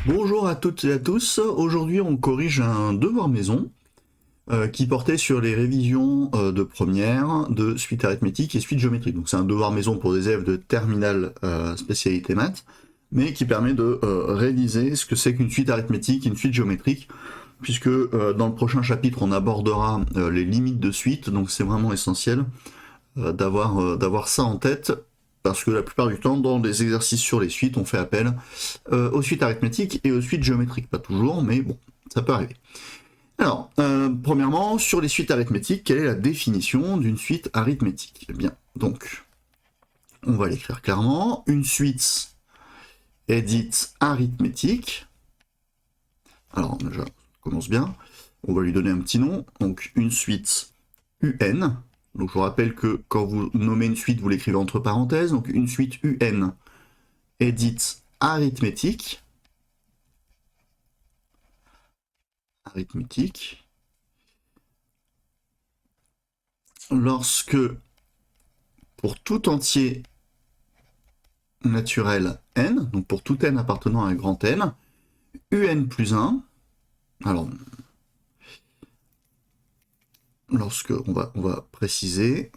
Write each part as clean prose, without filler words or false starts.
Bonjour à toutes et à tous. Aujourd'hui, on corrige un devoir maison qui portait sur les révisions de première, de suite arithmétique et suite géométrique. Donc c'est un devoir maison pour des élèves de terminale spécialité maths, mais qui permet de réviser ce que c'est qu'une suite arithmétique, une suite géométrique, puisque dans le prochain chapitre, on abordera les limites de suite, donc c'est vraiment essentiel d'avoir ça en tête, parce que la plupart du temps, dans les exercices sur les suites, on fait appel aux suites arithmétiques et aux suites géométriques. Pas toujours, mais bon, ça peut arriver. Alors, premièrement, sur les suites arithmétiques, quelle est la définition d'une suite arithmétique? Eh bien, donc, on va l'écrire clairement. Une suite est dite arithmétique. Alors, déjà, on commence bien. On va lui donner un petit nom. Donc, une suite UN. Donc, je vous rappelle que quand vous nommez une suite, vous l'écrivez entre parenthèses. Donc, une suite UN est dite arithmétique. Arithmétique. Lorsque, pour tout entier naturel n, donc pour tout n appartenant à un grand N, un plus 1, alors, lorsque, on va préciser,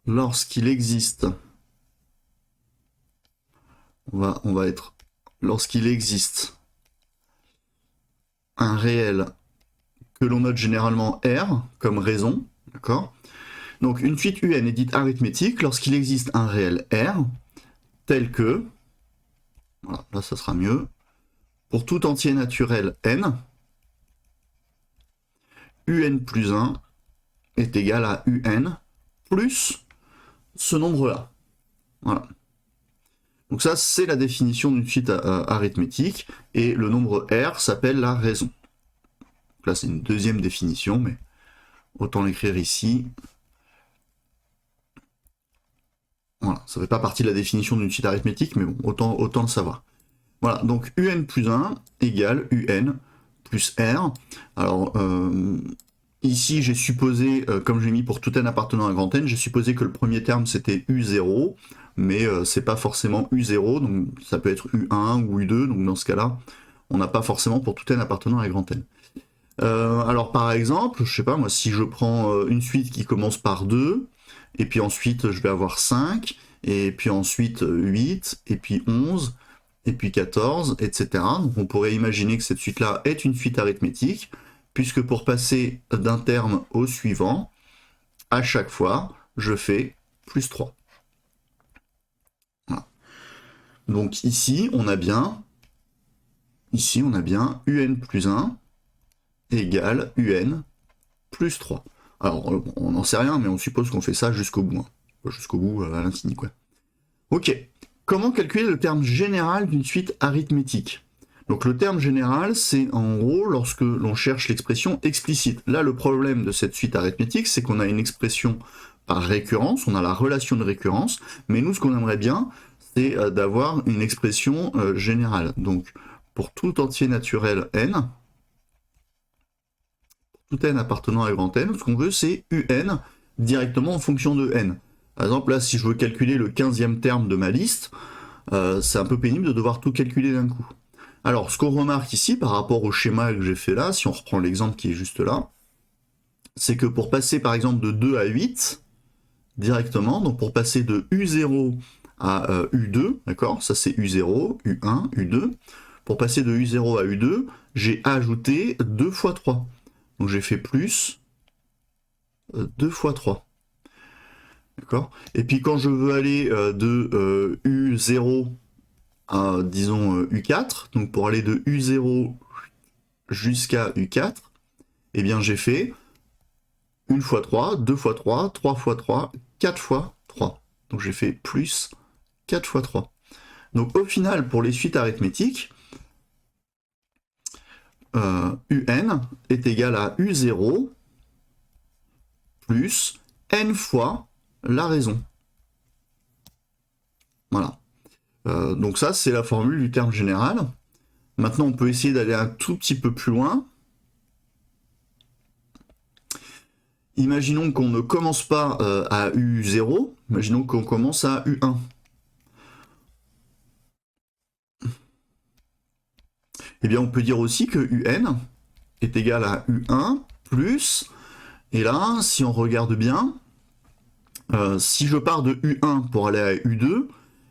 lorsqu'il existe, lorsqu'il existe un réel que l'on note généralement R comme raison, d'accord? Donc une suite UN est dite arithmétique lorsqu'il existe un réel R tel que, voilà, là ça sera mieux, pour tout entier naturel n, un plus 1 est égal à un plus ce nombre-là. Voilà. Donc ça, c'est la définition d'une suite arithmétique, et le nombre R s'appelle la raison. Donc là, c'est une deuxième définition, mais autant l'écrire ici. Voilà, ça ne fait pas partie de la définition d'une suite arithmétique, mais bon, autant le savoir. Voilà, donc un plus 1 égale un plus R. Alors, ici, j'ai supposé, comme j'ai mis pour tout n appartenant à un grand N, j'ai supposé que le premier terme, c'était U0, mais c'est pas forcément U0, donc ça peut être U1 ou U2, donc dans ce cas-là, on n'a pas forcément pour tout n appartenant à un grand N. Alors, par exemple, je sais pas, moi, si je prends une suite qui commence par 2, et puis ensuite, je vais avoir 5, et puis ensuite 8, et puis 11, et puis 14, etc. Donc on pourrait imaginer que cette suite-là est une suite arithmétique, puisque pour passer d'un terme au suivant, à chaque fois, je fais plus 3. Voilà. Donc ici, on a bien un plus 1 égale un plus 3. Alors, on n'en sait rien, mais on suppose qu'on fait ça jusqu'au bout. Hein. Jusqu'au bout, à l'infini, quoi. Ok. Comment calculer le terme général d'une suite arithmétique? Donc le terme général, c'est en gros lorsque l'on cherche l'expression explicite. Là, le problème de cette suite arithmétique, c'est qu'on a une expression par récurrence, on a la relation de récurrence, mais nous, ce qu'on aimerait bien, c'est d'avoir une expression générale. Donc, pour tout entier naturel n, tout n appartenant à grand N, ce qu'on veut, c'est un directement en fonction de n. Par exemple, là, si je veux calculer le 15e terme de ma liste, c'est un peu pénible de devoir tout calculer d'un coup. Alors, ce qu'on remarque ici, par rapport au schéma que j'ai fait là, si on reprend l'exemple qui est juste là, c'est que pour passer, par exemple, de 2 à 8, directement, donc pour passer de U0 à U2, d'accord, ça c'est U0, U1, U2, pour passer de U0 à U2, j'ai ajouté 2 fois 3. Donc j'ai fait plus 2 fois 3. D'accord. Et puis quand je veux aller de U0 à, disons, U4, donc pour aller de U0 jusqu'à U4, eh bien j'ai fait 1 fois 3, 2 fois 3, 3 fois 3, 4 fois 3. Donc j'ai fait plus 4 fois 3. Donc au final, pour les suites arithmétiques, un est égal à U0 plus n fois la raison. Voilà. Donc ça, c'est la formule du terme général. Maintenant, on peut essayer d'aller un tout petit peu plus loin. Imaginons qu'on ne commence pas à U0, imaginons qu'on commence à U1. Eh bien, on peut dire aussi que UN est égal à U1 plus, et là, si on regarde bien, si je pars de U1 pour aller à U2,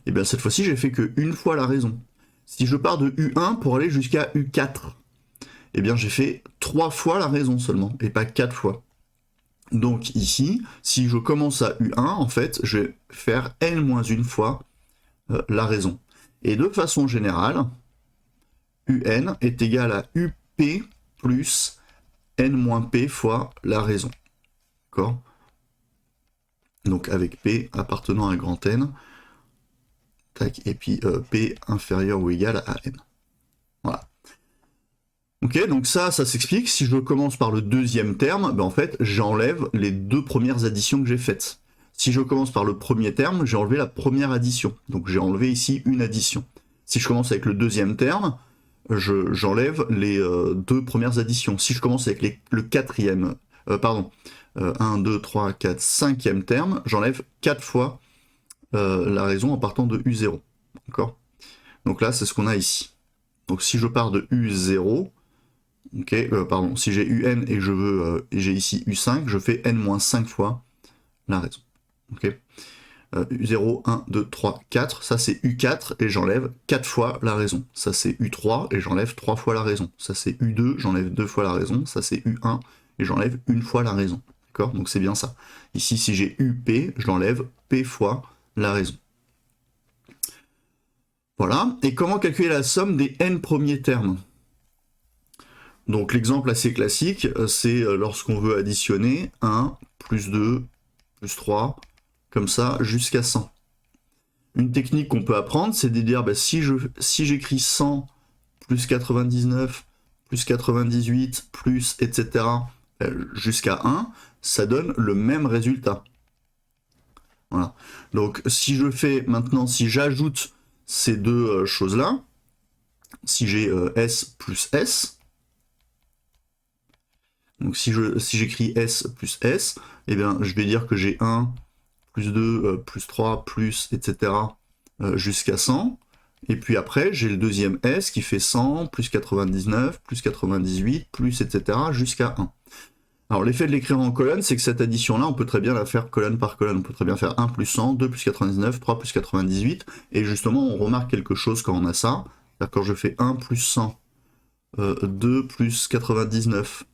eh bien cette fois-ci, j'ai fait que une fois la raison. Si je pars de U1 pour aller jusqu'à U4, eh bien j'ai fait 3 fois la raison seulement, et pas 4 fois. Donc ici, si je commence à U1, en fait, je vais faire n-1 fois la raison. Et de façon générale, UN est égal à UP plus n-p fois la raison. D'accord ? Donc avec P appartenant à grand N, tac, et puis P inférieur ou égal à N. Voilà. Ok, donc ça s'explique. Si je commence par le deuxième terme, ben en fait, j'enlève les deux premières additions que j'ai faites. Si je commence par le premier terme, j'ai enlevé la première addition. Donc j'ai enlevé ici une addition. Si je commence avec le deuxième terme, j'enlève les deux premières additions. Si je commence avec le quatrième, 1, 2, 3, 4, cinquième terme, j'enlève 4 fois la raison en partant de U0. D'accord ? Donc là, c'est ce qu'on a ici. Donc si je pars de U0, si j'ai UN et j'ai ici U5, je fais n-5 fois la raison. Ok ? U0, 1, 2, 3, 4, ça c'est U4 et j'enlève 4 fois la raison. Ça c'est U3 et j'enlève 3 fois la raison. Ça c'est U2, j'enlève 2 fois la raison. Ça c'est U1 et j'enlève 1 fois la raison. D'accord ? Donc c'est bien ça. Ici, si j'ai UP, j'enlève P fois la raison. Voilà. Et comment calculer la somme des n premiers termes ? Donc l'exemple assez classique, c'est lorsqu'on veut additionner 1, plus 2, plus 3, comme ça, jusqu'à 100. Une technique qu'on peut apprendre, c'est de dire, si j'écris 100, plus 99, plus 98, plus, etc., jusqu'à 1, ça donne le même résultat. Voilà. Donc si je fais maintenant, si j'ajoute ces deux choses-là, si j'ai S plus S, donc si j'écris S plus S, eh bien je vais dire que j'ai 1, plus 2, plus 3, plus, etc., jusqu'à 100. Et puis après, j'ai le deuxième S qui fait 100, plus 99, plus 98, plus, etc., jusqu'à 1. Alors l'effet de l'écrire en colonne, c'est que cette addition-là, on peut très bien la faire colonne par colonne. On peut très bien faire 1 plus 100, 2 plus 99, 3 plus 98. Et justement, on remarque quelque chose quand on a ça. C'est-à-dire quand je fais 1 plus 100, 2 plus 99,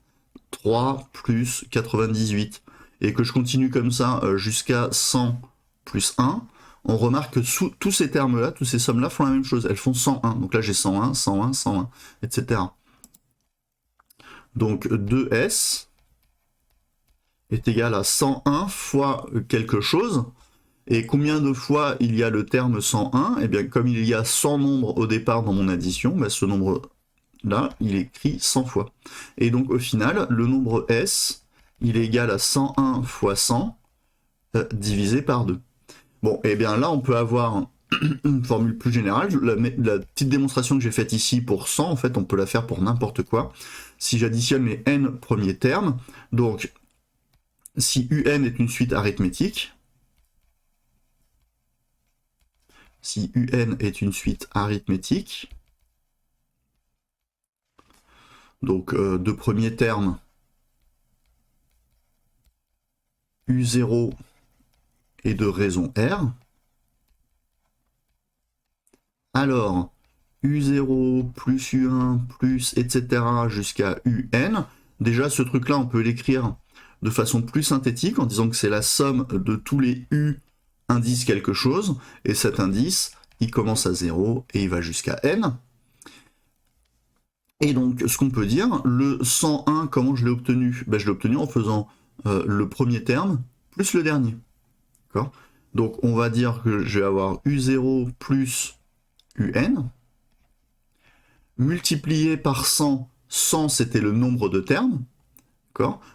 3 plus 98, et que je continue comme ça jusqu'à 100 plus 1, on remarque que tous ces termes-là, toutes ces sommes-là font la même chose. Elles font 101. Donc là, j'ai 101, 101, 101, etc. Donc 2S est égal à 101 fois quelque chose. Et combien de fois il y a le terme 101 ? Eh bien, comme il y a 100 nombres au départ dans mon addition, ce nombre-là, il est écrit 100 fois. Et donc, au final, le nombre S, il est égal à 101 fois 100 divisé par 2. Bon, et bien là, on peut avoir une formule plus générale. La petite démonstration que j'ai faite ici pour 100, en fait, on peut la faire pour n'importe quoi. Si j'additionne les n premiers termes, donc si UN est une suite arithmétique, donc de premier terme, U0 et de raison R, alors U0 plus U1 plus etc. jusqu'à UN, déjà ce truc-là on peut l'écrire de façon plus synthétique en disant que c'est la somme de tous les U indice quelque chose, et cet indice, il commence à 0 et il va jusqu'à N. Et donc, ce qu'on peut dire, le 101, comment je l'ai obtenu ? Je l'ai obtenu en faisant le premier terme plus le dernier. Donc, on va dire que je vais avoir U0 plus UN, multiplié par 100, 100 c'était le nombre de termes.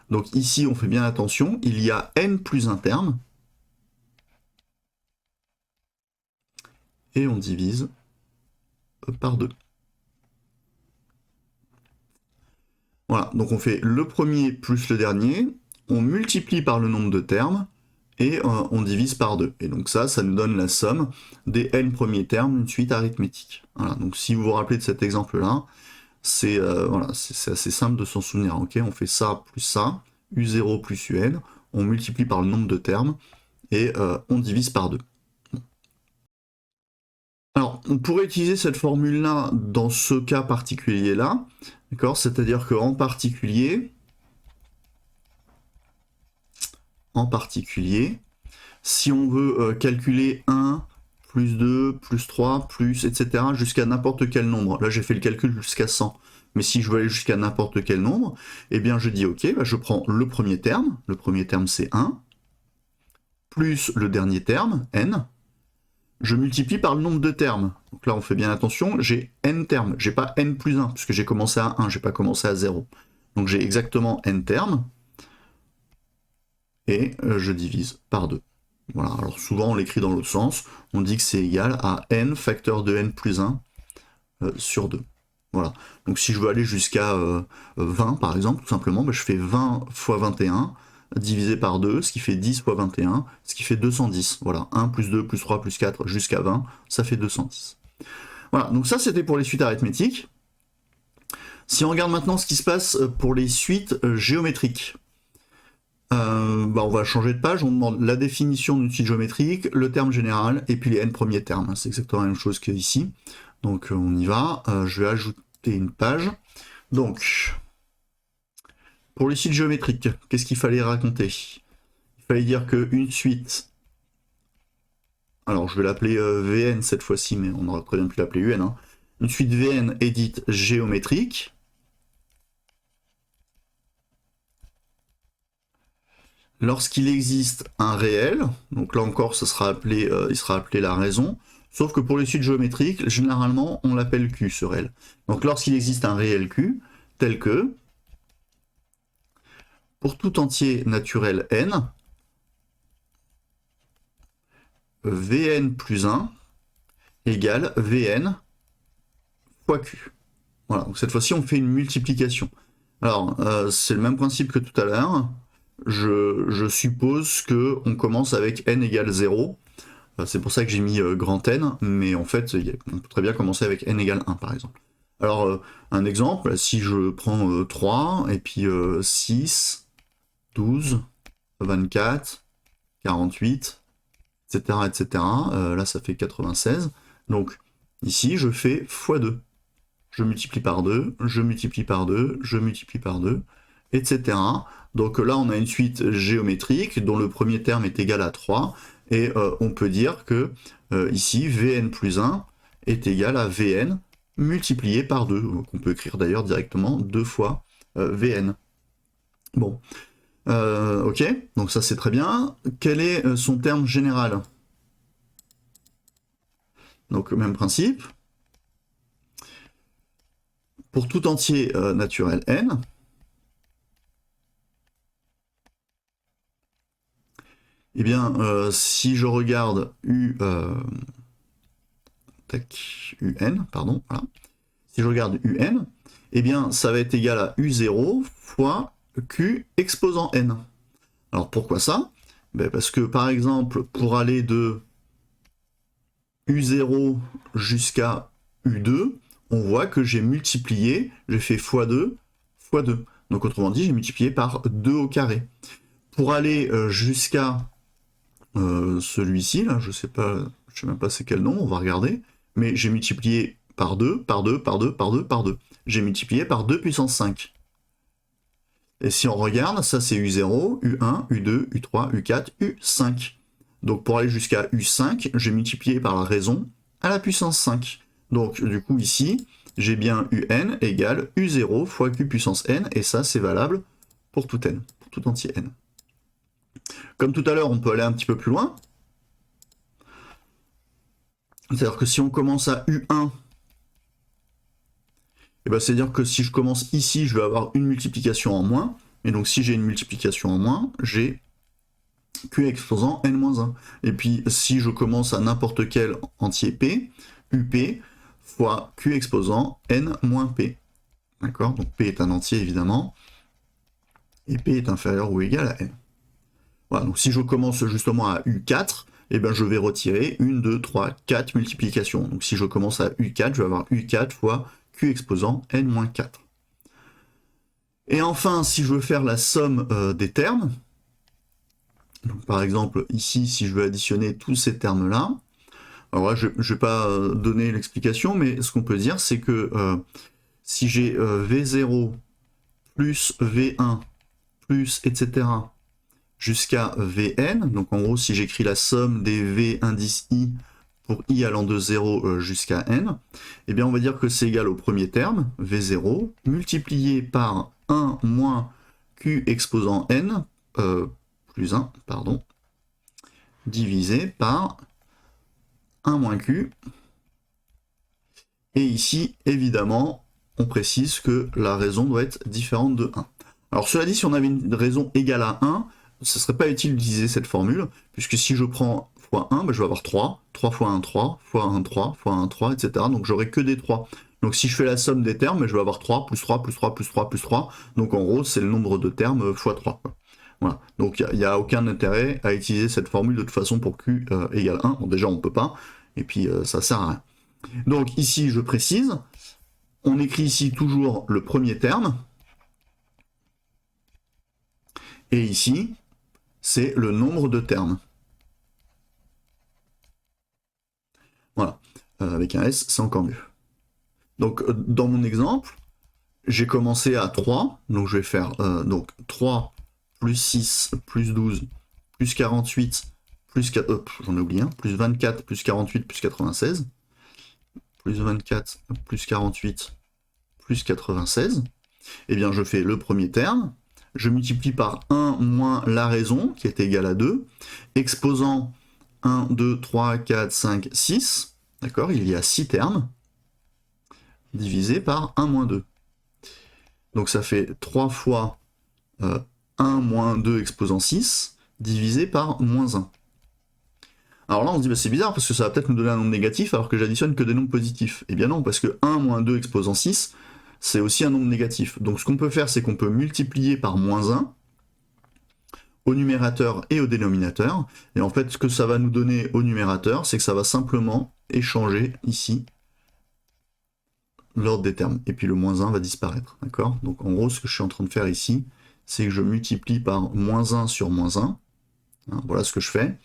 Donc ici, on fait bien attention, il y a N plus un terme, et on divise par 2. Voilà, donc on fait le premier plus le dernier, on multiplie par le nombre de termes, et on divise par 2. Et donc ça nous donne la somme des n premiers termes d'une suite arithmétique. Voilà, donc si vous vous rappelez de cet exemple-là, c'est voilà, c'est assez simple de s'en souvenir. Ok, on fait ça, U0 plus UN, on multiplie par le nombre de termes, et on divise par 2. Alors, on pourrait utiliser cette formule-là dans ce cas particulier-là, d'accord? C'est-à-dire qu'en particulier, si on veut calculer 1, plus 2, plus 3, plus, etc., jusqu'à n'importe quel nombre, là j'ai fait le calcul jusqu'à 100, mais si je veux aller jusqu'à n'importe quel nombre, eh bien je dis ok, bah je prends le premier terme c'est 1, plus le dernier terme, n, je multiplie par le nombre de termes. Donc là, on fait bien attention, j'ai n termes. J'ai pas n plus 1, puisque j'ai commencé à 1, j'ai pas commencé à 0. Donc j'ai exactement n termes, et je divise par 2. Voilà, alors souvent on l'écrit dans l'autre sens, on dit que c'est égal à n facteur de n plus 1 sur 2. Voilà, donc si je veux aller jusqu'à 20 par exemple, tout simplement, bah, je fais 20 fois 21, divisé par 2, ce qui fait 10 fois 21, ce qui fait 210. Voilà, 1 plus 2 plus 3 plus 4 jusqu'à 20, ça fait 210. Voilà, donc ça c'était pour les suites arithmétiques. Si on regarde maintenant ce qui se passe pour les suites géométriques, bah on va changer de page, on demande la définition d'une suite géométrique, le terme général, et puis les n premiers termes. C'est exactement la même chose qu'ici. Donc on y va, je vais ajouter une page. Donc, pour les suites géométriques, qu'est-ce qu'il fallait raconter? Il fallait dire qu'une suite, alors je vais l'appeler Vn cette fois-ci, mais on aurait très bien pu l'appeler Un, hein. Une suite Vn est dite géométrique. Lorsqu'il existe un réel, donc là encore ça sera appelé, il sera appelé la raison, sauf que pour les suites géométriques, généralement on l'appelle Q ce réel. Donc lorsqu'il existe un réel Q, tel que, pour tout entier naturel n, Vn plus 1 égale Vn fois Q. Voilà, donc cette fois-ci on fait une multiplication. Alors, c'est le même principe que tout à l'heure. Je suppose qu'on commence avec n égale 0. C'est pour ça que j'ai mis grand N, mais en fait, on peut très bien commencer avec n égale 1, par exemple. Alors, un exemple, si je prends 3, et puis 6, 12, 24, 48, etc., etc., là, ça fait 96. Donc, ici, je fais x2. Je multiplie par 2, je multiplie par 2, je multiplie par 2, etc. Donc là, on a une suite géométrique dont le premier terme est égal à 3, et on peut dire que ici, Vn plus 1 est égal à Vn multiplié par 2. Donc on peut écrire d'ailleurs directement 2 fois Vn. Bon, ok, donc ça c'est très bien. Quel est son terme général? Donc même principe. Pour tout entier naturel n, eh bien, si je regarde UN, pardon, voilà. Si je regarde UN, eh bien, ça va être égal à U0 fois Q exposant n. Alors pourquoi ça? Ben parce que par exemple, pour aller de U0 jusqu'à U2, on voit que j'ai multiplié, j'ai fait x2, x2. Donc autrement dit, j'ai multiplié par 2 au carré. Pour aller jusqu'à celui-ci, là, je sais même pas c'est quel nom, on va regarder, mais j'ai multiplié par 2, par 2, par 2, par 2, par 2. J'ai multiplié par 2 puissance 5. Et si on regarde, ça c'est U0, U1, U2, U3, U4, U5. Donc pour aller jusqu'à U5, j'ai multiplié par la raison à la puissance 5. Donc du coup ici, j'ai bien UN égale U0 fois Q puissance n, et ça c'est valable pour tout n, pour tout entier n. Comme tout à l'heure, on peut aller un petit peu plus loin. C'est-à-dire que si on commence à U1, eh ben, c'est-à-dire que si je commence ici, je vais avoir une multiplication en moins. Et donc si j'ai une multiplication en moins, j'ai Q exposant n-1. Et puis si je commence à n'importe quel entier P, UP fois Q exposant n-P. D'accord? Donc P est un entier évidemment. Et P est inférieur ou égal à n. Voilà, donc si je commence justement à U4, eh ben je vais retirer 1, 2, 3, 4 multiplications. Donc si je commence à U4, je vais avoir U4 fois Q exposant N-4. Et enfin, si je veux faire la somme des termes, donc par exemple ici, si je veux additionner tous ces termes-là, alors là, je ne vais pas donner l'explication, mais ce qu'on peut dire, c'est que si j'ai V0 plus V1 plus etc. jusqu'à Vn, donc en gros, si j'écris la somme des V indice I pour I allant de 0 jusqu'à N, eh bien on va dire que c'est égal au premier terme, V0, multiplié par 1 moins Q exposant N, plus 1, pardon, divisé par 1 moins Q. Et ici, évidemment, on précise que la raison doit être différente de 1. Alors cela dit, si on avait une raison égale à 1, ce ne serait pas utile d'utiliser cette formule, puisque si je prends fois 1, ben je vais avoir 3, 3 fois 1, 3, fois 1, 3, fois 1, 3, etc. Donc j'aurai que des 3. Donc si je fais la somme des termes, ben je vais avoir 3, plus 3, plus 3, plus 3, plus 3. Donc en gros, c'est le nombre de termes fois 3. Voilà. Donc il n'y a aucun intérêt à utiliser cette formule de toute façon pour Q égale 1. Bon, déjà, on ne peut pas, et puis ça sert à rien. Donc ici, je précise, on écrit ici toujours le premier terme, et ici, c'est le nombre de termes. Voilà. Avec un S, c'est encore mieux. Donc, dans mon exemple, j'ai commencé à 3, donc je vais faire donc 3 plus 6 plus 12 plus 48 plus 4, j'en ai oublié un, plus 24 plus 48 plus 96, plus 24 plus 48 plus 96, eh bien je fais le premier terme, je multiplie par 1 moins la raison, qui est égale à 2, exposant 1, 2, 3, 4, 5, 6, d'accord, il y a 6 termes, divisé par 1 moins 2. Donc ça fait 3 fois 1 moins 2 exposant 6, divisé par moins 1. Alors là, on se dit, bah, c'est bizarre, parce que ça va peut-être nous donner un nombre négatif, alors que j'additionne que des nombres positifs. Eh bien non, parce que 1 moins 2 exposant 6, c'est aussi un nombre négatif. Donc ce qu'on peut faire, c'est qu'on peut multiplier par moins 1, au numérateur et au dénominateur. Et en fait, ce que ça va nous donner au numérateur, c'est que ça va simplement échanger ici l'ordre des termes. Et puis le moins 1 va disparaître. D'accord? Donc en gros, ce que je suis en train de faire ici, c'est que je multiplie par moins 1 sur moins 1. Hein, voilà ce que je fais.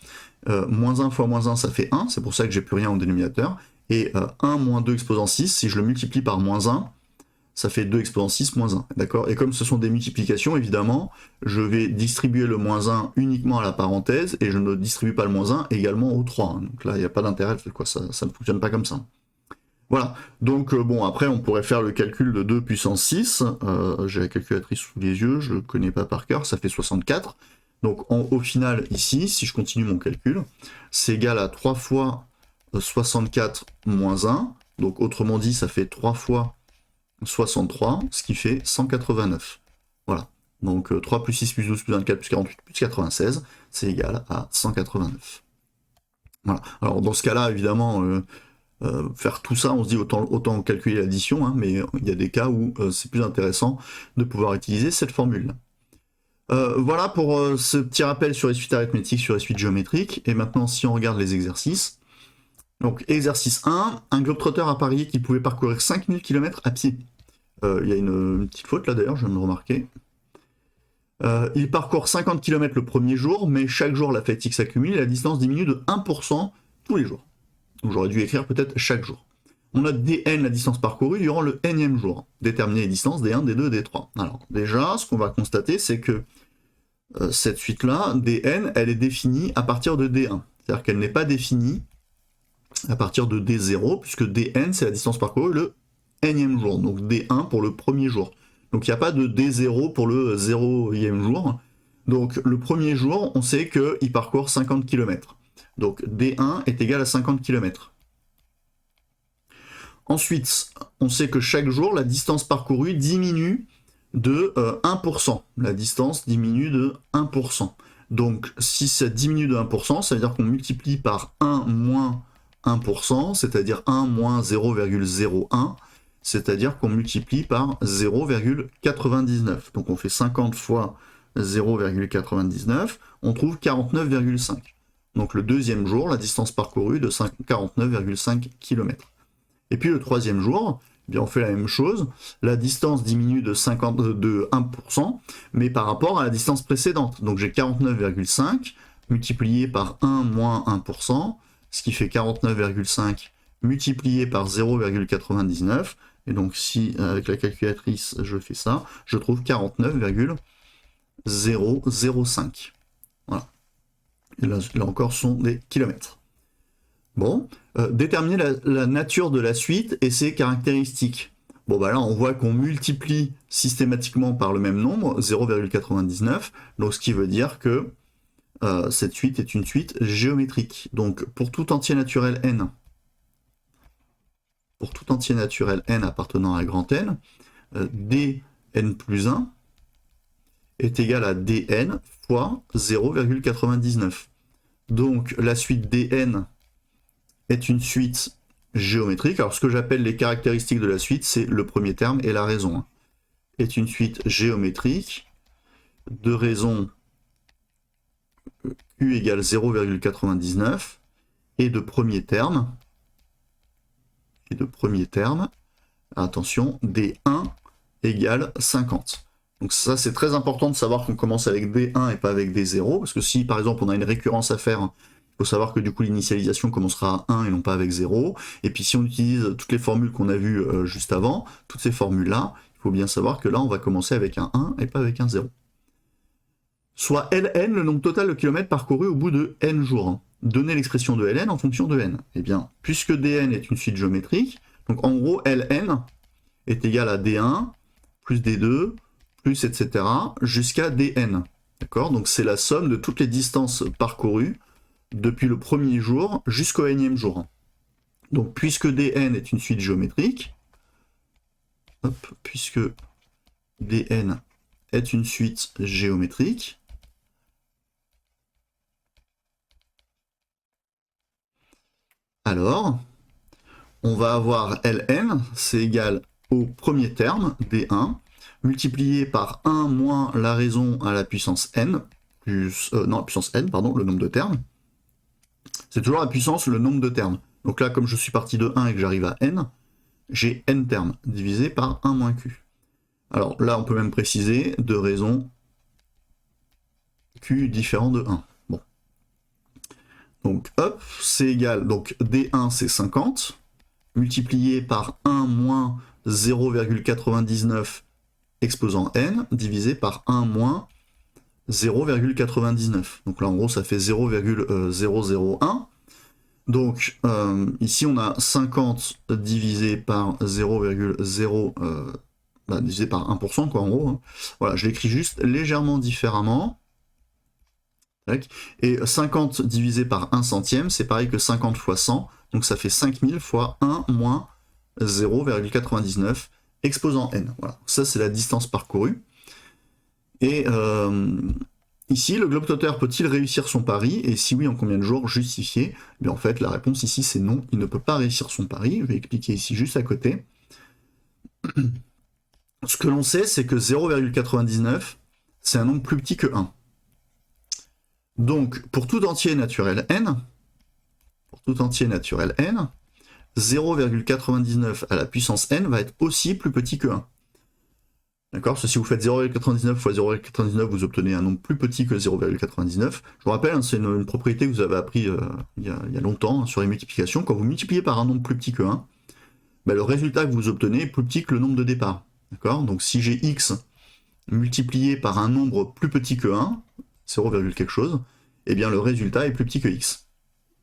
Moins 1 fois moins 1, ça fait 1. C'est pour ça que j'ai plus rien au dénominateur. Et 1 moins 2 exposant 6, si je le multiplie par moins 1, ça fait 2 exposant 6 moins 1, d'accord? Et comme ce sont des multiplications, évidemment, je vais distribuer le moins 1 uniquement à la parenthèse, et je ne distribue pas le moins 1 également au 3. Hein. Donc là, il n'y a pas d'intérêt, ça ne fonctionne pas comme ça. Voilà, donc bon, après, on pourrait faire le calcul de 2 puissance 6. J'ai la calculatrice sous les yeux, je ne connais pas par cœur, ça fait 64. Donc au final, ici, si je continue mon calcul, c'est égal à 3 fois 64 moins 1. Donc autrement dit, ça fait 3 fois 63, ce qui fait 189. Voilà. Donc 3 plus 6 plus 12 plus 24 plus 48 plus 96, c'est égal à 189. Voilà. Alors dans ce cas-là, évidemment, faire tout ça, on se dit autant calculer l'addition, hein, mais il y a des cas où c'est plus intéressant de pouvoir utiliser cette formule-là. Voilà pour ce petit rappel sur les suites arithmétiques, sur les suites géométriques. Et maintenant, si on regarde les exercices. Donc, exercice 1, un globetrotter a parié qu'il pouvait parcourir 5000 km à pied. Il y a une petite faute là d'ailleurs, je viens de le remarquer. Il parcourt 50 km le premier jour, mais chaque jour la fatigue s'accumule et la distance diminue de 1% tous les jours. Donc j'aurais dû écrire peut-être chaque jour. On a dn, la distance parcourue, durant le nème jour. Déterminer les distances d1, d2, d3. Alors déjà, ce qu'on va constater, c'est que cette suite-là, dn, elle est définie à partir de d1. C'est-à-dire qu'elle n'est pas définie à partir de d0, puisque dn, c'est la distance parcourue le nème jour. Donc d1 pour le premier jour. Donc il n'y a pas de d0 pour le 0e jour. Donc le premier jour, on sait qu'il parcourt 50 km. Donc d1 est égal à 50 km. Ensuite, on sait que chaque jour, la distance parcourue diminue de 1%. La distance diminue de 1%. Donc, si ça diminue de 1%, ça veut dire qu'on multiplie par 1 moins 1%, c'est-à-dire 1 moins 0,01, c'est-à-dire qu'on multiplie par 0,99. Donc, on fait 50 fois 0,99, on trouve 49,5. Donc, le deuxième jour, la distance parcourue de 49,5 km. Et puis le troisième jour, eh bien on fait la même chose. La distance diminue de 1%, mais par rapport à la distance précédente. Donc j'ai 49,5 multiplié par 1 moins 1%, ce qui fait 49,5 multiplié par 0,99. Et donc si avec la calculatrice je fais ça, je trouve 49,005. Voilà. Et là encore, ce sont des kilomètres. Bon, déterminer la nature de la suite et ses caractéristiques. Bon, bah là, on voit qu'on multiplie systématiquement par le même nombre, 0,99, donc ce qui veut dire que cette suite est une suite géométrique. Donc, pour tout entier naturel n, appartenant à grand N, dn plus 1 est égal à dn fois 0,99. Donc, la suite dn est une suite géométrique. Alors ce que j'appelle les caractéristiques de la suite, c'est le premier terme et la raison. Est une suite géométrique de raison Q égale 0,99 et de premier terme, attention, D1 égale 50. Donc ça c'est très important de savoir qu'on commence avec D1 et pas avec D0, parce que si par exemple on a une récurrence à faire, il faut savoir que du coup l'initialisation commencera à 1 et non pas avec 0. Et puis si on utilise toutes les formules qu'on a vues juste avant, toutes ces formules-là, il faut bien savoir que là on va commencer avec un 1 et pas avec un 0. Soit Ln, le nombre total de kilomètres parcourus au bout de n jours. Donner l'expression de Ln en fonction de n. Eh bien, puisque Dn est une suite géométrique, donc en gros Ln est égal à D1 plus D2 plus etc. jusqu'à Dn. D'accord? Donc c'est la somme de toutes les distances parcourues depuis le premier jour jusqu'au nème jour. Donc puisque Dn est une suite géométrique, puisque Dn est une suite géométrique, alors on va avoir Ln, c'est égal au premier terme, D1, multiplié par 1 moins la raison à la puissance n, plus, non, la puissance n, pardon, le nombre de termes. C'est toujours la puissance, le nombre de termes. Donc là, comme je suis parti de 1 et que j'arrive à n, j'ai n termes, divisé par 1 moins q. Alors là, on peut même préciser de raison q différent de 1. Bon. Donc hop, c'est égal, donc D1 c'est 50, multiplié par 1 moins 0,99 exposant n, divisé par 1 moins 0,99. Donc là, en gros, ça fait 0,001. Donc, ici, on a 50 divisé par 0,0... divisé par 1%, quoi, en gros. Hein. Voilà, je l'écris juste légèrement différemment. Et 50 divisé par 1 centième, c'est pareil que 50 fois 100. Donc, ça fait 5000 fois 1 moins 0,99 exposant n. Voilà, ça, c'est la distance parcourue. Et ici, le globe-trotteur peut-il réussir son pari? Et si oui, en combien de jours? Justifier. Mais en fait, la réponse ici, c'est non. Il ne peut pas réussir son pari. Je vais expliquer ici juste à côté. Ce que l'on sait, c'est que 0,99, c'est un nombre plus petit que 1. Donc, pour tout entier naturel n, 0,99 à la puissance n va être aussi plus petit que 1. D'accord? Si vous faites 0,99 fois 0,99, vous obtenez un nombre plus petit que 0,99. Je vous rappelle, hein, c'est une propriété que vous avez appris il y a longtemps hein, sur les multiplications. Quand vous multipliez par un nombre plus petit que 1, ben, le résultat que vous obtenez est plus petit que le nombre de départ. D'accord? Donc si j'ai x multiplié par un nombre plus petit que 1, 0, quelque chose, eh bien le résultat est plus petit que x.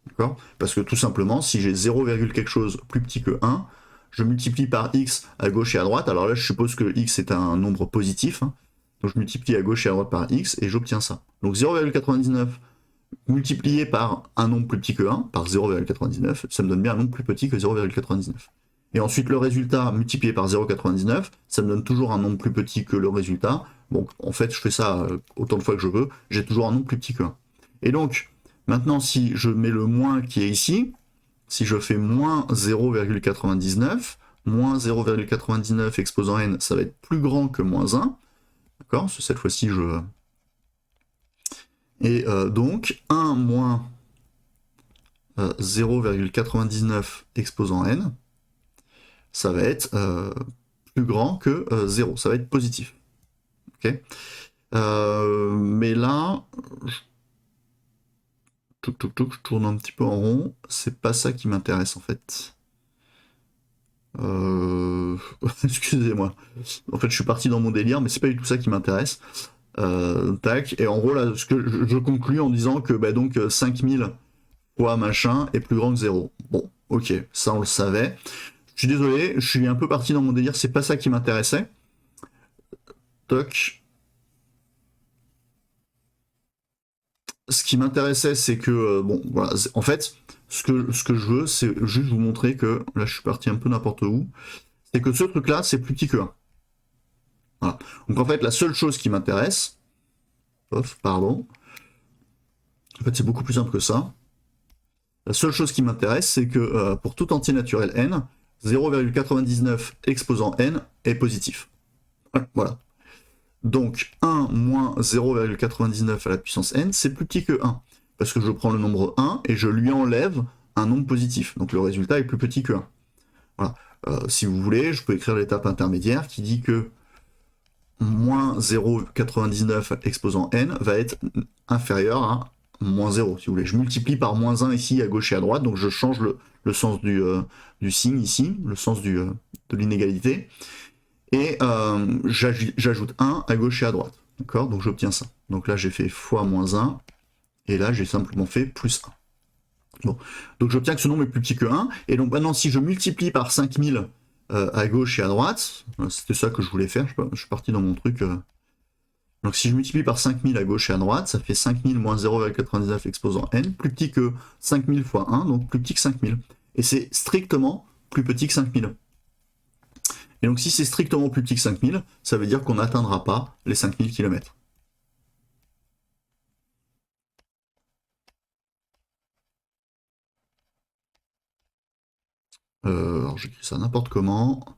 D'accord? Parce que tout simplement, si j'ai 0, quelque chose plus petit que 1, je multiplie par x à gauche et à droite. Alors là, je suppose que x est un nombre positif. Hein. Donc je multiplie à gauche et à droite par x et j'obtiens ça. Donc 0,99 multiplié par un nombre plus petit que 1, par 0,99, ça me donne bien un nombre plus petit que 0,99. Et ensuite, le résultat multiplié par 0,99, ça me donne toujours un nombre plus petit que le résultat. Donc en fait, je fais ça autant de fois que je veux, j'ai toujours un nombre plus petit que 1. Et donc, maintenant, si je mets le moins qui est ici, si je fais moins 0,99, moins 0,99 exposant n, ça va être plus grand que moins 1. D'accord? Cette fois-ci, je... Et donc, 1 moins 0,99 exposant n ça va être plus grand que 0, ça va être positif. Ok. Mais là, je tourne un petit peu en rond, c'est pas ça qui m'intéresse en fait. Excusez-moi. En fait, je suis parti dans mon délire, mais c'est pas du tout ça qui m'intéresse. Tac. Et en gros, là, ce que je conclus en disant que bah, donc 5000 fois machin est plus grand que 0. Bon, ok, ça on le savait. Je suis désolé, je suis un peu parti dans mon délire, c'est pas ça qui m'intéressait. Toc. Ce qui m'intéressait, c'est que, bon, voilà, en fait, ce que je veux, c'est juste vous montrer que, là je suis parti un peu n'importe où, c'est que ce truc-là, c'est plus petit que 1. Voilà. Donc en fait, la seule chose qui m'intéresse, pardon, en fait c'est beaucoup plus simple que ça. La seule chose qui m'intéresse, c'est que pour tout entier naturel n, 0,99 exposant n est positif. Voilà. Donc 1 moins 0,99 à la puissance n, c'est plus petit que 1. Parce que je prends le nombre 1 et je lui enlève un nombre positif. Donc le résultat est plus petit que 1. Voilà. Si vous voulez, je peux écrire l'étape intermédiaire qui dit que moins 0,99 exposant n va être inférieur à moins 0, si vous voulez. Je multiplie par moins 1 ici à gauche et à droite, donc je change le sens du signe ici, le sens de l'inégalité, et j'ajoute 1 à gauche et à droite. D'accord? Donc j'obtiens ça. Donc là j'ai fait fois moins 1, et là j'ai simplement fait plus 1. Bon. Donc j'obtiens que ce nombre est plus petit que 1, et donc maintenant si je multiplie par 5000 à gauche et à droite, c'était ça que je voulais faire, je suis parti dans mon truc. Donc si je multiplie par 5000 à gauche et à droite, ça fait 5000 moins 0,99 exposant n, plus petit que 5000 fois 1, donc plus petit que 5000. Et c'est strictement plus petit que 5000. Et donc si c'est strictement plus petit que 5000, ça veut dire qu'on n'atteindra pas les 5000 km. Alors j'écris ça n'importe comment.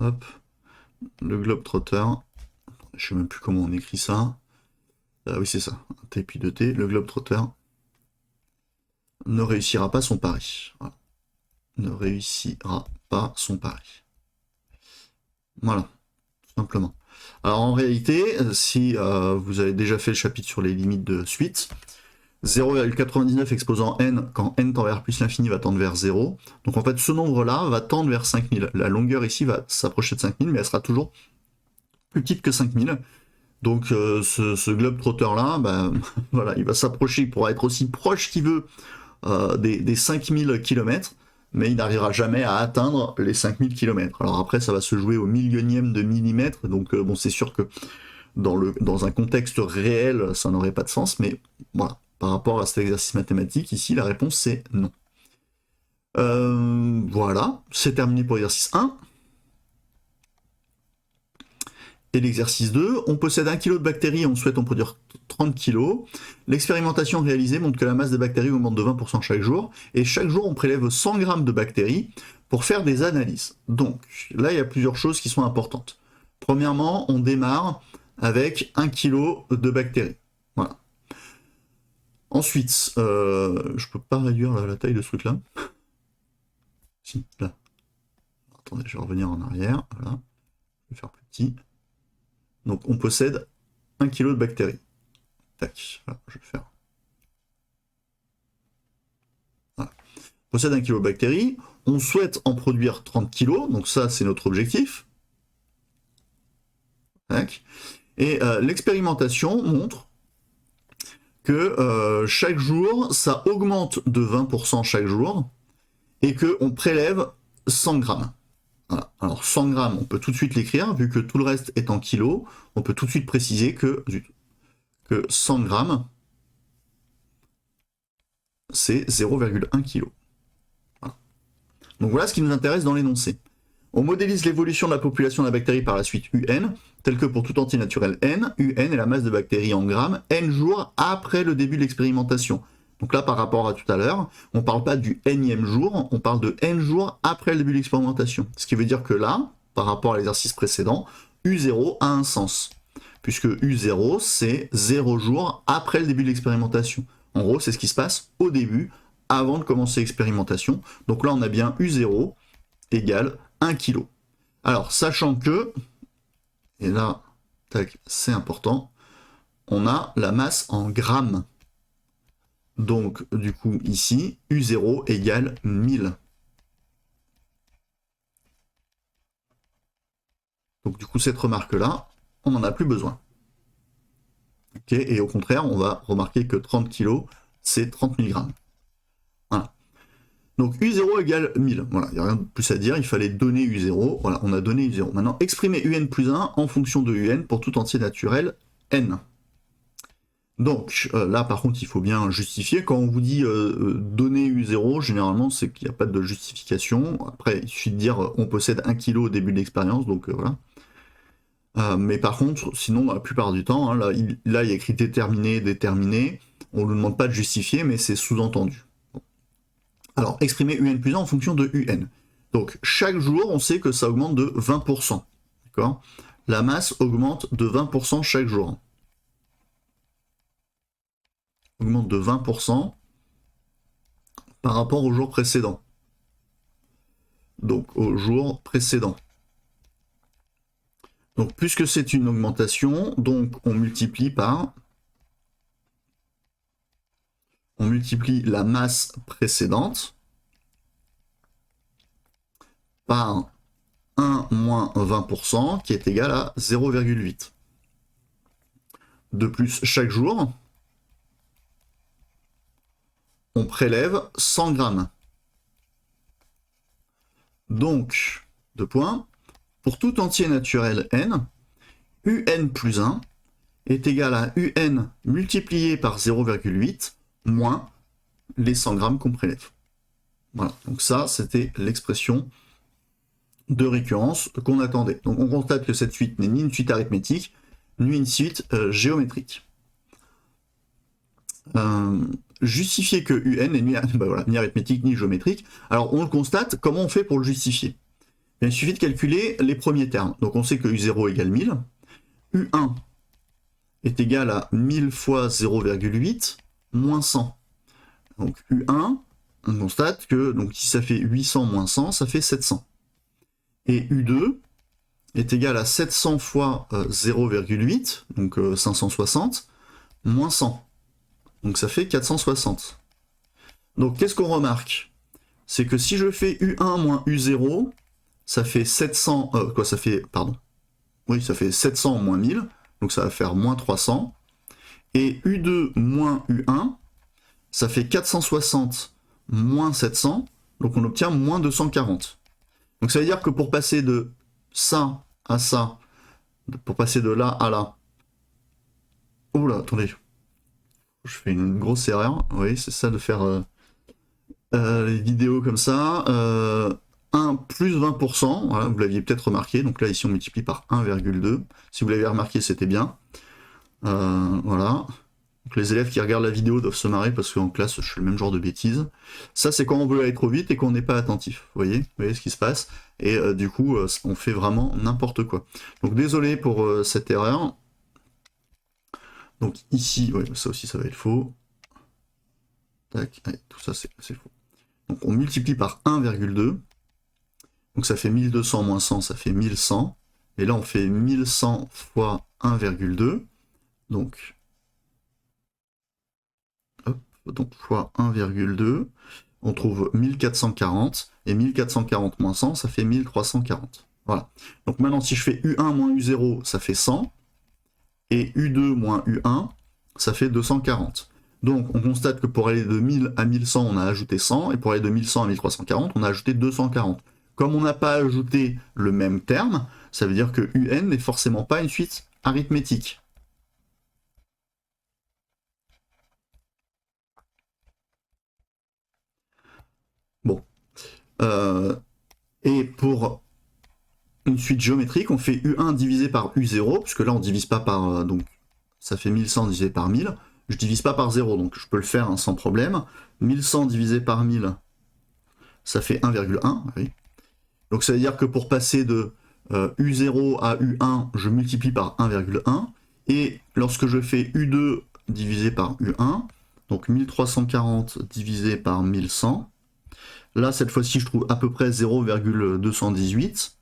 Hop. Le globe-trotter. Je sais même plus comment on écrit ça. Oui, c'est ça. Un T puis 2T. Le globe-trotter ne réussira pas son pari. Voilà. Ne réussira pas son pari. Voilà, tout simplement. Alors en réalité, si vous avez déjà fait le chapitre sur les limites de suite, 0,99 exposant n, quand n tend vers plus l'infini, va tendre vers 0. Donc en fait, ce nombre-là va tendre vers 5000. La longueur ici va s'approcher de 5000, mais elle sera toujours plus petite que 5000. Donc ce globe-trotter-là, bah, voilà, il va s'approcher, il pourra être aussi proche qu'il veut des 5000 km, mais il n'arrivera jamais à atteindre les 5000 km. Alors après, ça va se jouer au millionième de millimètre, donc bon, c'est sûr que dans un contexte réel, ça n'aurait pas de sens, mais voilà, par rapport à cet exercice mathématique, ici, la réponse c'est non. Voilà, c'est terminé pour l'exercice 1. Et l'exercice 2, on possède 1 kg de bactéries et on souhaite en produire 30 kg. L'expérimentation réalisée montre que la masse des bactéries augmente de 20% chaque jour, et chaque jour on prélève 100 g de bactéries pour faire des analyses. Donc là il y a plusieurs choses qui sont importantes. Premièrement, on démarre avec 1 kg de bactéries. Voilà. Ensuite, je peux pas réduire la taille de ce truc-là. Si, là. Attendez, je vais revenir en arrière. Voilà. Je vais faire plus petit. Donc on possède 1 kg de bactéries. Tac, voilà, je vais le faire. Voilà. On possède 1 kg de bactéries, on souhaite en produire 30 kg, donc ça c'est notre objectif. Tac. Et l'expérimentation montre que chaque jour, ça augmente de 20% chaque jour, et qu'on prélève 100 grammes. Voilà. Alors 100 grammes, on peut tout de suite l'écrire, vu que tout le reste est en kilos, on peut tout de suite préciser que 100 grammes, c'est 0,1 kg. Voilà. Donc voilà ce qui nous intéresse dans l'énoncé. On modélise l'évolution de la population de la bactérie par la suite UN, tel que pour tout entier naturel n, UN est la masse de bactéries en grammes, n jours après le début de l'expérimentation. Donc là, par rapport à tout à l'heure, on ne parle pas du nème jour, on parle de n jours après le début de l'expérimentation. Ce qui veut dire que là, par rapport à l'exercice précédent, U0 a un sens, puisque U0, c'est 0 jours après le début de l'expérimentation. En gros, c'est ce qui se passe au début, avant de commencer l'expérimentation. Donc là, on a bien U0 égale 1 kg. Alors, sachant que, et là, c'est important, on a la masse en grammes. Donc, du coup, ici, U0 égale 1000. Donc, du coup, cette remarque-là, on n'en a plus besoin. Okay, et au contraire, on va remarquer que 30 kg, c'est 30 000 grammes. Voilà. Donc U0 égale 1000. Voilà, il n'y a rien de plus à dire, il fallait donner U0. Voilà, on a donné U0. Maintenant, exprimer UN plus 1 en fonction de UN pour tout entier naturel N. Donc là, par contre, il faut bien justifier. Quand on vous dit donner U0, généralement, c'est qu'il n'y a pas de justification. Après, il suffit de dire on possède 1 kg au début de l'expérience, donc voilà. Mais par contre, sinon, la plupart du temps, hein, là, il y a écrit déterminé, déterminé. On ne nous demande pas de justifier, mais c'est sous-entendu. Alors, exprimer UN plus 1 en fonction de UN. Donc, chaque jour, on sait que ça augmente de 20%. D'accord ? La masse augmente de 20% chaque jour. Augmente de 20% par rapport au jour précédent. Donc, au jour précédent. Donc, puisque c'est une augmentation, donc on multiplie la masse précédente par 1 moins 20%, qui est égal à 0,8. De plus, chaque jour, on prélève 100 grammes. Donc, deux points, pour tout entier naturel n, UN plus 1 est égal à UN multiplié par 0,8 moins les 100 grammes qu'on prélève. Voilà, donc ça, c'était l'expression de récurrence qu'on attendait. Donc on constate que cette suite n'est ni une suite arithmétique, ni une suite géométrique. Justifier que UN n'est ni arithmétique ni géométrique. Alors on le constate, comment on fait pour le justifier ? Bien, il suffit de calculer les premiers termes. Donc on sait que U0 égale 1000, U1 est égal à 1000 fois 0,8 moins 100. Donc U1, on constate que donc, si ça fait 800 moins 100, ça fait 700. Et U2 est égal à 700 fois 0,8, donc 560, moins 100. Donc ça fait 460. Donc qu'est-ce qu'on remarque? C'est que si je fais U1 moins U0, ça fait 700... ça fait 700 moins 1000, donc ça va faire moins 300. Et U2 moins U1, ça fait 460 moins 700, donc on obtient moins 240. Donc ça veut dire que pour passer de ça à ça, pour passer de là à là... Oula, attendez. Je fais une grosse erreur. Oui, c'est ça de faire les vidéos comme ça. 1 plus 20%, voilà, vous l'aviez peut-être remarqué. Donc là, ici, on multiplie par 1,2. Si vous l'avez remarqué, c'était bien. Voilà. Donc les élèves qui regardent la vidéo doivent se marrer parce qu'en classe, je fais le même genre de bêtises. Ça, c'est quand on veut aller trop vite et qu'on n'est pas attentif. Vous voyez ce qui se passe. Et du coup, on fait vraiment n'importe quoi. Donc désolé pour cette erreur. Donc ici, ouais, ça aussi, ça va être faux. Tac, allez, tout ça, c'est faux. Donc on multiplie par 1,2. Donc ça fait 1200 moins 100, ça fait 1100. Et là, on fait 1100 fois 1,2. Donc fois 1,2, on trouve 1440, et 1440 moins 100, ça fait 1340. Voilà. Donc maintenant, si je fais U1 moins U0, ça fait 100, et U2 moins U1, ça fait 240. Donc on constate que pour aller de 1000 à 1100, on a ajouté 100, et pour aller de 1100 à 1340, on a ajouté 240. Comme on n'a pas ajouté le même terme, ça veut dire que UN n'est forcément pas une suite arithmétique. Bon. Et pour une suite géométrique, on fait U1 divisé par U0, puisque là on divise pas par... donc ça fait 1100 divisé par 1000. Je divise pas par 0, donc je peux le faire hein, sans problème. 1100 divisé par 1000, ça fait 1,1. Oui. Donc ça veut dire que pour passer de U0 à U1, je multiplie par 1,1. Et lorsque je fais U2 divisé par U1, donc 1340 divisé par 1100, Là, cette fois-ci, je trouve à peu près 0,218.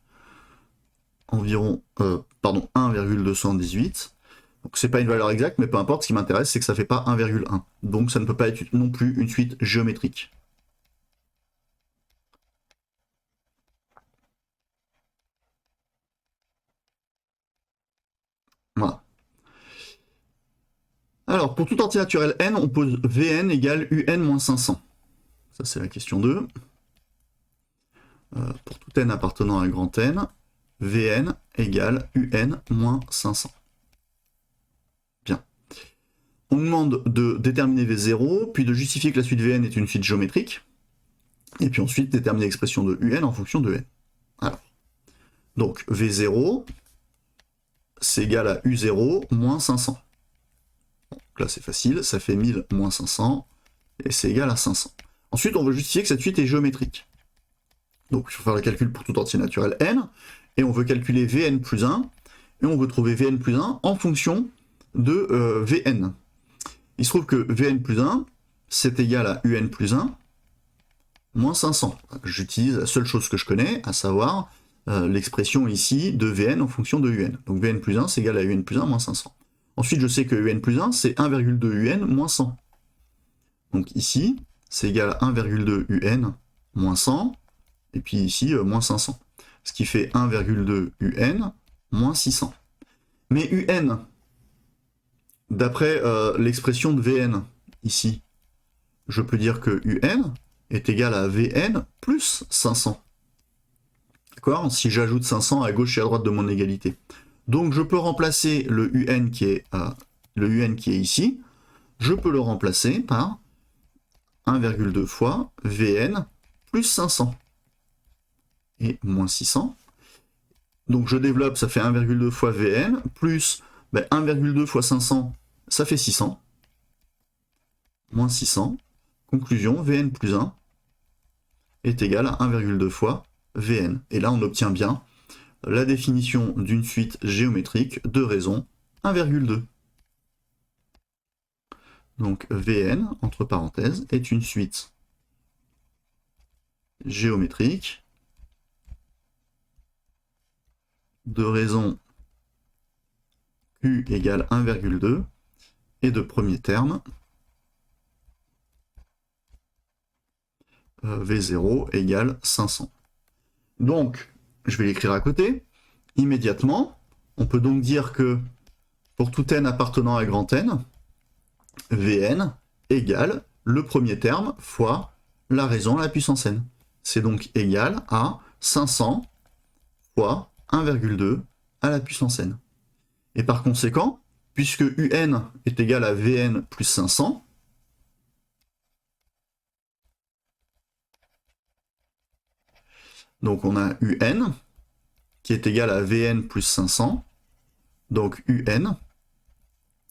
Environ, pardon, 1,218. Donc c'est pas une valeur exacte, mais peu importe, ce qui m'intéresse, c'est que ça fait pas 1,1. Donc ça ne peut pas être non plus une suite géométrique. Voilà. Alors, pour tout entier naturel n, on pose Vn égale Un moins 500. Ça, c'est la question 2. Pour tout n appartenant à grand N, Vn égale Un moins 500. Bien. On nous demande de déterminer V0, puis de justifier que la suite Vn est une suite géométrique, et puis ensuite déterminer l'expression de Un en fonction de n. Alors, donc V0, c'est égal à U0 moins 500. Donc là, c'est facile, ça fait 1000 moins 500, et c'est égal à 500. Ensuite, on veut justifier que cette suite est géométrique. Donc, il faut faire le calcul pour tout entier naturel n, et on veut calculer Vn plus 1, et on veut trouver Vn plus 1 en fonction de Vn. Il se trouve que Vn plus 1, c'est égal à Un plus 1, moins 500. J'utilise la seule chose que je connais, à savoir l'expression ici de Vn en fonction de Un. Donc Vn plus 1, c'est égal à Un plus 1 moins 500. Ensuite, je sais que Un plus 1, c'est 1,2 Un moins 100. Donc ici, c'est égal à 1,2 Un moins 100, et puis ici, moins 500. Ce qui fait 1,2 Un moins 600. Mais Un, d'après l'expression de Vn, ici, je peux dire que Un est égal à Vn plus 500. D'accord? Si j'ajoute 500 à gauche et à droite de mon égalité. Donc je peux remplacer le Un qui est ici, je peux le remplacer par 1,2 fois Vn plus 500 et moins 600. Donc je développe, ça fait 1,2 fois Vn plus 1,2 fois 500, ça fait 600. Moins 600. Conclusion, Vn plus 1 est égal à 1,2 fois Vn. Et là, on obtient bien la définition d'une suite géométrique de raison 1,2. Donc Vn, entre parenthèses, est une suite géométrique de raison Q égale 1,2 et de premier terme V0 égale 500. Donc, je vais l'écrire à côté. Immédiatement, on peut donc dire que pour tout n appartenant à grand N, Vn égale le premier terme fois la raison à la puissance n. C'est donc égal à 500 fois 1,2 à la puissance n. Et par conséquent, puisque Un est égal à Vn plus 500, donc on a Un qui est égal à Vn plus 500, donc Un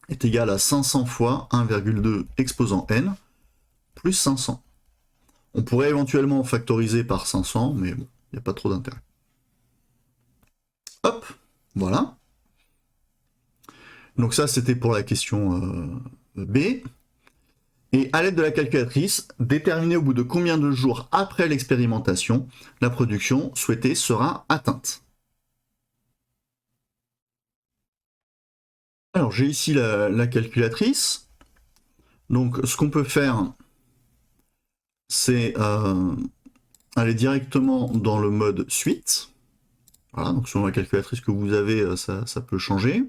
est égal à 500 fois 1,2 exposant n plus 500. On pourrait éventuellement factoriser par 500, mais bon, il n'y a pas trop d'intérêt. Hop, voilà. Donc ça, c'était pour la question B. Et à l'aide de la calculatrice, déterminer au bout de combien de jours après l'expérimentation, la production souhaitée sera atteinte. Alors j'ai ici la calculatrice. Donc ce qu'on peut faire, c'est aller directement dans le mode suite. Voilà, donc selon la calculatrice que vous avez, ça peut changer.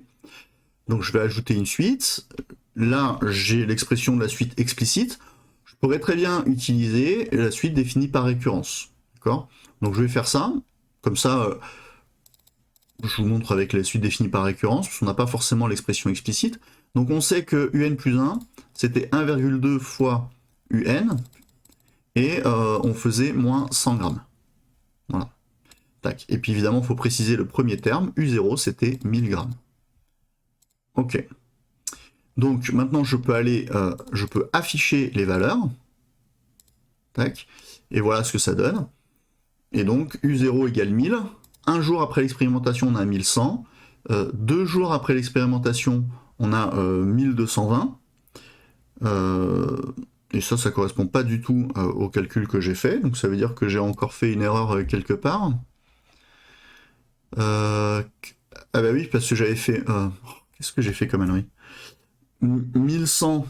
Donc je vais ajouter une suite. Là, j'ai l'expression de la suite explicite. Je pourrais très bien utiliser la suite définie par récurrence. D'accord? Donc je vais faire ça. Comme ça, je vous montre avec la suite définie par récurrence, parce qu'on n'a pas forcément l'expression explicite. Donc on sait que Un plus 1, c'était 1,2 fois Un, et on faisait moins 100 grammes. Voilà. Tac. Et puis évidemment, il faut préciser le premier terme. U0, c'était 1000 grammes. Ok. Donc maintenant, je peux afficher les valeurs. Tac. Et voilà ce que ça donne. Et donc, U0 égale 1000. Un jour après l'expérimentation, on a 1100. 2 jours après l'expérimentation, on a 1220. Et ça correspond pas du tout au calcul que j'ai fait, donc ça veut dire que j'ai encore fait une erreur quelque part. Ah bah oui, parce que j'avais fait... qu'est-ce que j'ai fait comme ânerie? 1100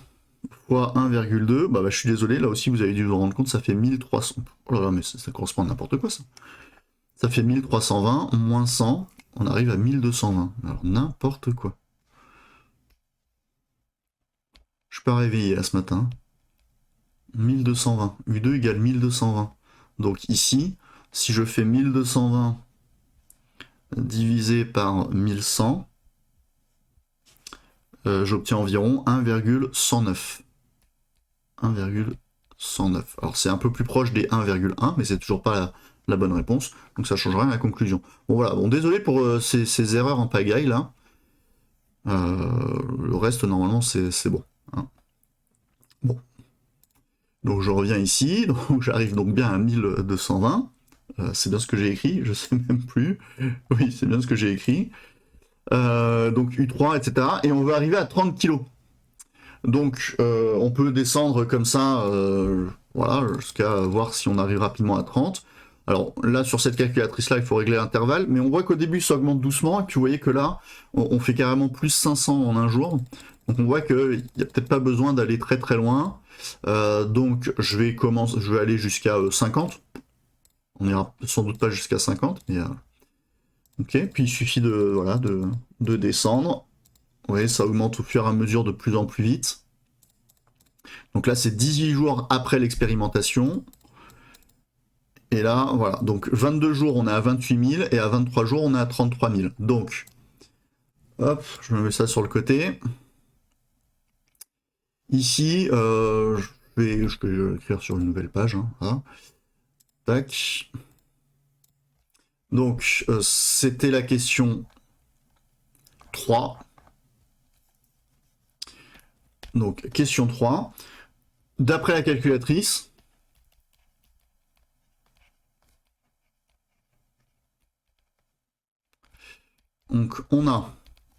fois 1,2, bah, je suis désolé, là aussi vous avez dû vous rendre compte, ça fait 1300. Oh là là, mais ça correspond à n'importe quoi ça. Ça fait 1320, moins 100, on arrive à 1220. Alors n'importe quoi. Je suis pas réveillé là ce matin. 1220. U2 égale 1220. Donc ici, si je fais 1220 divisé par 1100, j'obtiens environ 1,109. 1,109. Alors c'est un peu plus proche des 1,1, mais c'est toujours pas la bonne réponse, donc ça change rien à la conclusion. Bon voilà, bon désolé pour ces erreurs en pagaille là. Le reste normalement c'est bon. Hein. Bon. Donc je reviens ici, donc j'arrive donc bien à 1220. C'est bien ce que j'ai écrit, je sais même plus. Oui, c'est bien ce que j'ai écrit. Donc U3, etc. Et on va arriver à 30 kg. Donc on peut descendre comme ça, voilà, jusqu'à voir si on arrive rapidement à 30. Alors là, sur cette calculatrice-là, il faut régler l'intervalle, mais on voit qu'au début, ça augmente doucement, et puis vous voyez que là, on fait carrément plus 500 en un jour. Donc on voit qu'il n'y a peut-être pas besoin d'aller très très loin. Donc je vais aller jusqu'à 50. On ira sans doute pas jusqu'à 50, mais... ok, puis il suffit voilà, de descendre. Vous voyez, ça augmente au fur et à mesure de plus en plus vite. Donc là, c'est 18 jours après l'expérimentation. Et là, voilà. Donc 22 jours, on est à 28 000. Et à 23 jours, on est à 33 000. Donc, hop, je me mets ça sur le côté. Ici, je vais écrire sur une nouvelle page. Hein, voilà. Tac. Donc, c'était la question 3. Donc, question 3. D'après la calculatrice, donc on a,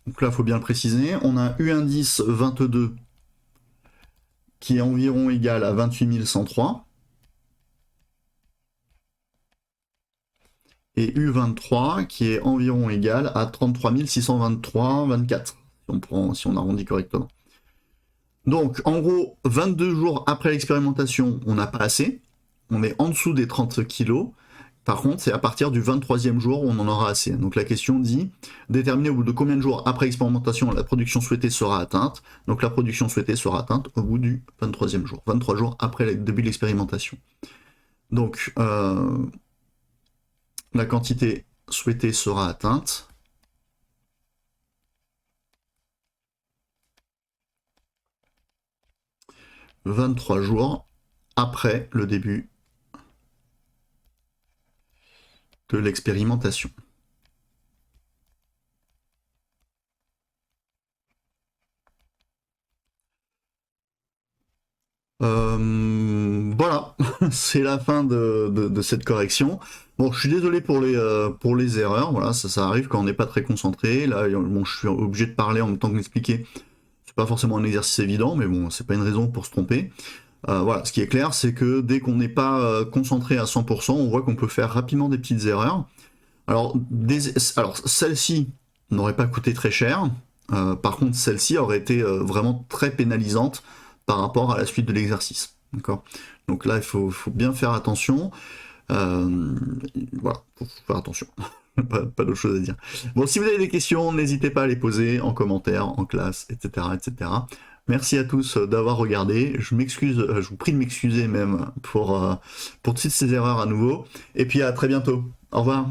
donc là il faut bien le préciser, on a U indice 22 qui est environ égal à 28 103 et U23 qui est environ égal à 33 623,24 si on arrondit correctement. Donc en gros, 22 jours après l'expérimentation, on n'a pas assez, on est en dessous des 30 kg. Par contre, c'est à partir du 23e jour où on en aura assez. Donc la question dit, déterminer au bout de combien de jours après expérimentation la production souhaitée sera atteinte. Donc la production souhaitée sera atteinte au bout du 23e jour, 23 jours après le début de l'expérimentation. Donc la quantité souhaitée sera atteinte. « 23 jours après le début de l'expérimentation. » Voilà, c'est la fin de cette correction. Bon, je suis désolé pour les erreurs, voilà, ça arrive quand on n'est pas très concentré. Là, bon, je suis obligé de parler en même temps que d'expliquer. C'est pas forcément un exercice évident, mais bon, c'est pas une raison pour se tromper. Voilà, ce qui est clair, c'est que dès qu'on n'est pas concentré à 100%, on voit qu'on peut faire rapidement des petites erreurs. Alors celle-ci n'aurait pas coûté très cher. Par contre, celle-ci aurait été vraiment très pénalisante par rapport à la suite de l'exercice. D'accord. Donc là, il faut bien faire attention. Voilà, faut faire attention. pas d'autre chose à dire. Bon, si vous avez des questions, n'hésitez pas à les poser en commentaire, en classe, etc., etc. Merci à tous d'avoir regardé. Je m'excuse, je vous prie de m'excuser même pour toutes ces erreurs à nouveau. Et puis à très bientôt. Au revoir.